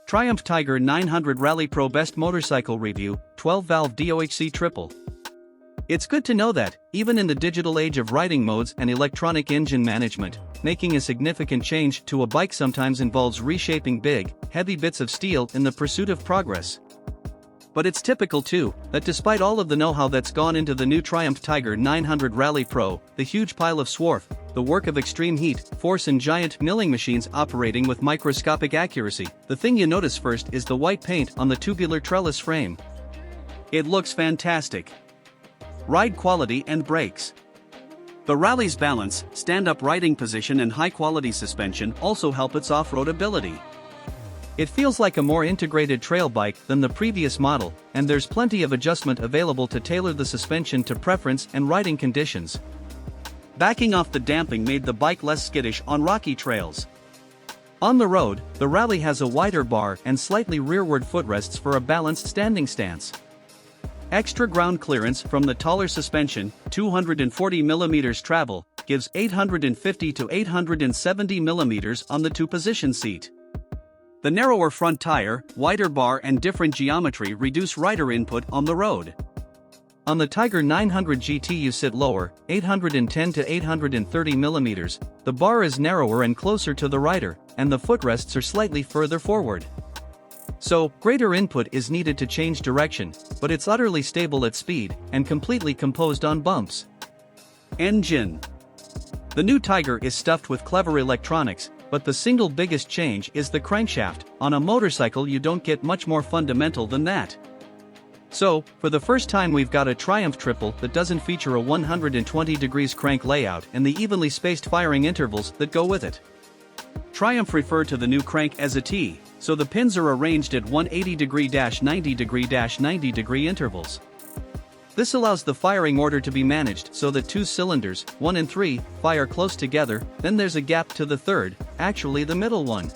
Triumph Tiger 900 Rally Pro Best Motorcycle Review, 12-valve DOHC Triple. It's good to know that, even in the digital age of riding modes and electronic engine management, making a significant change to a bike sometimes involves reshaping big, heavy bits of steel in the pursuit of progress. But it's typical too, that despite all of the know-how that's gone into the new Triumph Tiger 900 Rally Pro, the huge pile of swarf, the work of extreme heat, force and giant milling machines operating with microscopic accuracy, the thing you notice first is the white paint on the tubular trellis frame. It looks fantastic. Ride quality and brakes. The Rally's balance, stand-up riding position and high-quality suspension also help its off-road ability. It feels like a more integrated trail bike than the previous model, and there's plenty of adjustment available to tailor the suspension to preference and riding conditions. Backing off the damping made the bike less skittish on rocky trails. On the road, the Rally has a wider bar and slightly rearward footrests for a balanced standing stance. Extra ground clearance from the taller suspension, 240 mm travel, gives 850 to 870 mm on the two-position seat. The narrower front tire, wider bar and different geometry reduce rider input on the road. On the Tiger 900 GT you sit lower, 810 to 830 mm, the bar is narrower and closer to the rider, and the footrests are slightly further forward. So, greater input is needed to change direction, but it's utterly stable at speed, and completely composed on bumps. Engine. The new Tiger is stuffed with clever electronics, but the single biggest change is the crankshaft. On a motorcycle you don't get much more fundamental than that. So, for the first time we've got a Triumph Triple that doesn't feature a 120 degrees crank layout and the evenly spaced firing intervals that go with it. Triumph referred to the new crank as a T, so the pins are arranged at 180°-90°-90 degree intervals. This allows the firing order to be managed so that two cylinders, 1 and 3, fire close together, then there's a gap to the third, actually the middle one.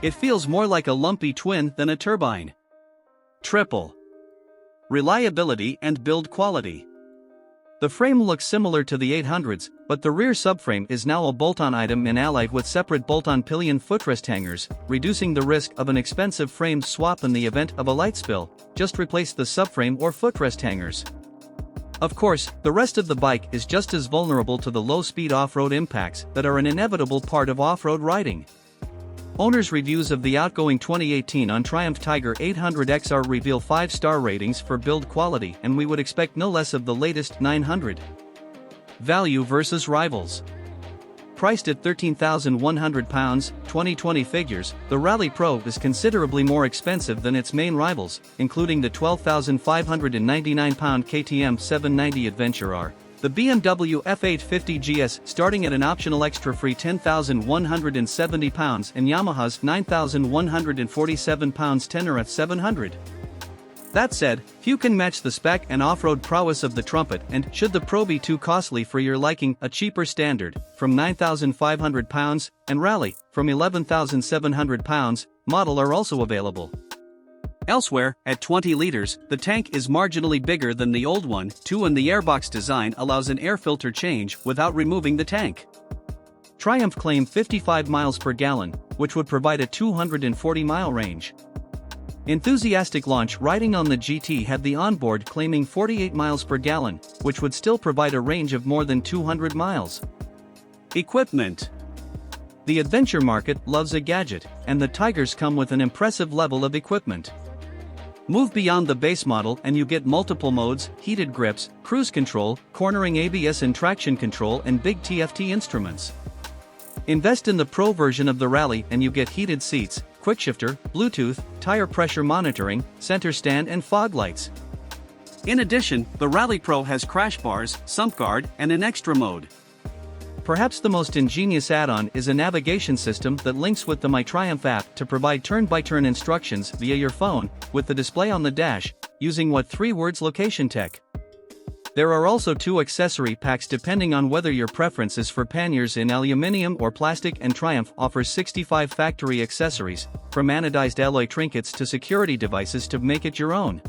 It feels more like a lumpy twin than a turbine. Triple. Reliability and build quality. The frame looks similar to the 800s, but the rear subframe is now a bolt-on item and allied with separate bolt-on pillion footrest hangers, reducing the risk of an expensive frame swap in the event of a light spill. Just replace the subframe or footrest hangers. Of course, the rest of the bike is just as vulnerable to the low-speed off-road impacts that are an inevitable part of off-road riding. Owners' reviews of the outgoing 2018 on Triumph Tiger 800 XR reveal 5-star ratings for build quality, and we would expect no less of the latest 900. Value versus rivals. Priced at £13,100, 2020 figures, the Rally Pro is considerably more expensive than its main rivals, including the £12,599 KTM 790 Adventure R, the BMW F850 GS starting at an optional extra free £10,170 and Yamaha's £9,147 Tenere F700. That said, few can match the spec and off-road prowess of the Trumpet, and should the Pro be too costly for your liking, a cheaper Standard, from £9,500, and Rally, from £11,700, model are also available. Elsewhere, at 20 liters, the tank is marginally bigger than the old one, too, and the airbox design allows an air filter change without removing the tank. Triumph claimed 55 miles per gallon, which would provide a 240-mile range. Enthusiastic launch riding on the GT had the onboard claiming 48 miles per gallon, which would still provide a range of more than 200 miles. Equipment. The adventure market loves a gadget, and the Tigers come with an impressive level of equipment. Move beyond the base model and you get multiple modes, heated grips, cruise control, cornering ABS and traction control and big TFT instruments. Invest in the Pro version of the Rally and you get heated seats, quickshifter, Bluetooth, tire pressure monitoring, center stand and fog lights. In addition, the Rally Pro has crash bars, sump guard, and an extra mode. Perhaps the most ingenious add-on is a navigation system that links with the My Triumph app to provide turn-by-turn instructions via your phone, with the display on the dash, using what 3 words location tech. There are also 2 accessory packs depending on whether your preference is for panniers in aluminium or plastic, and Triumph offers 65 factory accessories, from anodized alloy trinkets to security devices to make it your own.